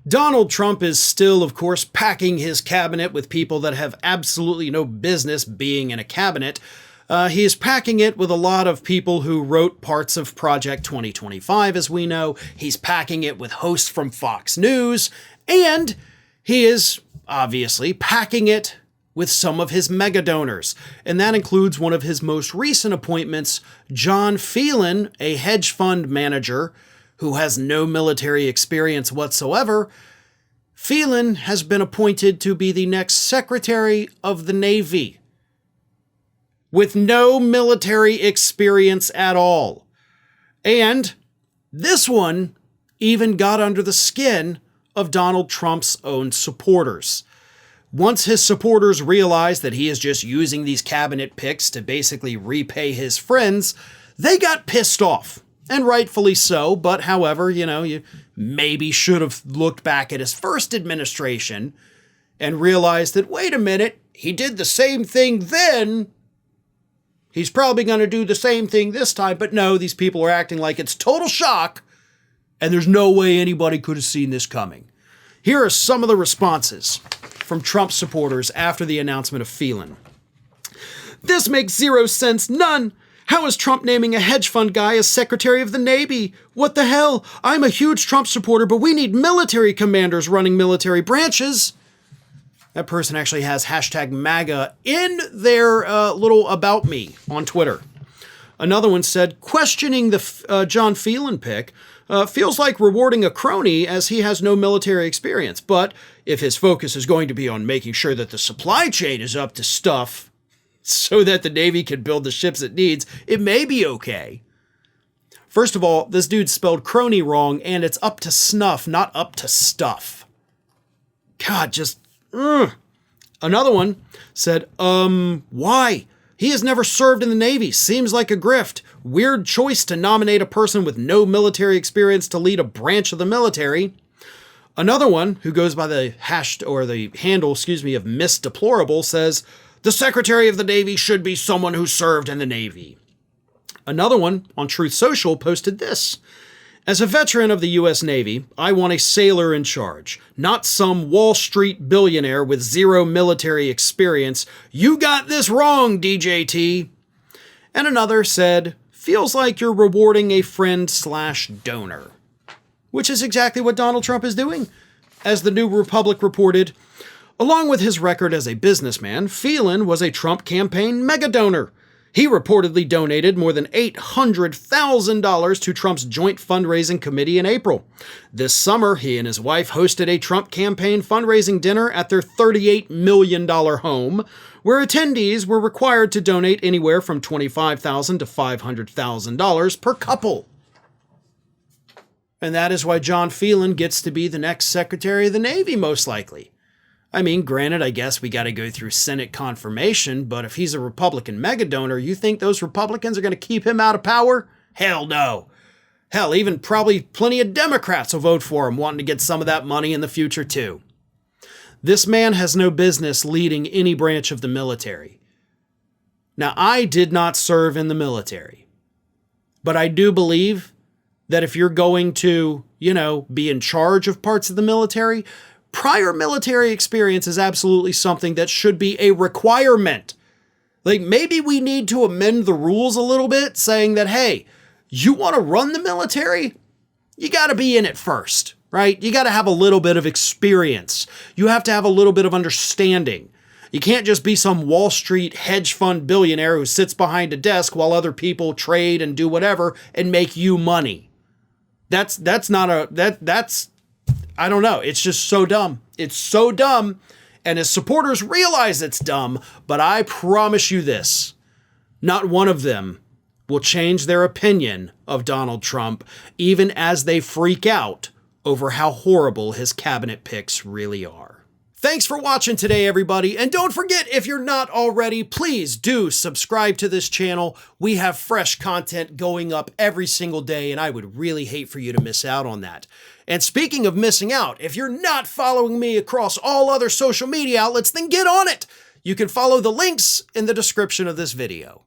Donald Trump is still, of course, packing his cabinet with people that have absolutely no business being in a cabinet. He is packing it with a lot of people who wrote parts of Project 2025, as we know. He's packing it with hosts from Fox News, and he is obviously packing it with some of his mega donors. And that includes one of his most recent appointments, John Farron, a hedge fund manager who has no military experience whatsoever. Farron has been appointed to be the next Secretary of the Navy, with no military experience at all. And this one even got under the skin of Donald Trump's own supporters. Once his supporters realized that he is just using these cabinet picks to basically repay his friends, they got pissed off. And rightfully so, but however, you maybe should have looked back at his first administration and realized that, wait a minute, he did the same thing then. He's probably going to do the same thing this time, but no, these people are acting like it's total shock, and there's no way anybody could have seen this coming. Here are some of the responses from Trump supporters after the announcement of Farron. This makes zero sense, none. How is Trump naming a hedge fund guy as Secretary of the Navy? What the hell? I'm a huge Trump supporter, but we need military commanders running military branches. That person actually has hashtag MAGA in their little about me on Twitter. Another one said, questioning the John Farron pick feels like rewarding a crony as he has no military experience. But if his focus is going to be on making sure that the supply chain is up to stuff so that the Navy can build the ships it needs, it may be okay. First of all, this dude spelled crony wrong, and it's up to snuff, not up to stuff. God, just... Another one said, why? He has never served in the Navy. Seems like a grift. Weird choice to nominate a person with no military experience to lead a branch of the military. Another one, who goes by the handle of Miss Deplorable, says, the Secretary of the Navy should be someone who served in the Navy. Another one on Truth Social posted this. As a veteran of the U.S. Navy, I want a sailor in charge, not some Wall Street billionaire with zero military experience. You got this wrong, DJT. And another said, feels like you're rewarding a friend/donor. Which is exactly what Donald Trump is doing. As the New Republic reported, along with his record as a businessman, Farron was a Trump campaign mega donor. He reportedly donated more than $800,000 to Trump's joint fundraising committee in April. This summer, he and his wife hosted a Trump campaign fundraising dinner at their $38 million home, where attendees were required to donate anywhere from $25,000 to $500,000 per couple. And that is why John Farron gets to be the next Secretary of the Navy, most likely. I mean, granted, I guess we got to go through Senate confirmation, but if he's a Republican mega donor, you think those Republicans are going to keep him out of power? Hell no. Hell, even probably plenty of Democrats will vote for him, wanting to get some of that money in the future too. This man has no business leading any branch of the military. Now, I did not serve in the military, but I do believe that if you're going to, be in charge of parts of the military, prior military experience is absolutely something that should be a requirement. Like, maybe we need to amend the rules a little bit, saying that, hey, you want to run the military? You got to be in it first, right? You got to have a little bit of experience. You have to have a little bit of understanding. You can't just be some Wall Street hedge fund billionaire who sits behind a desk while other people trade and do whatever and make you money. That's I don't know. It's just so dumb. It's so dumb. And his supporters realize it's dumb, but I promise you this, not one of them will change their opinion of Donald Trump, even as they freak out over how horrible his cabinet picks really are. Thanks for watching today, everybody. And don't forget, if you're not already, please do subscribe to this channel. We have fresh content going up every single day, and I would really hate for you to miss out on that. And speaking of missing out, if you're not following me across all other social media outlets, then get on it. You can follow the links in the description of this video.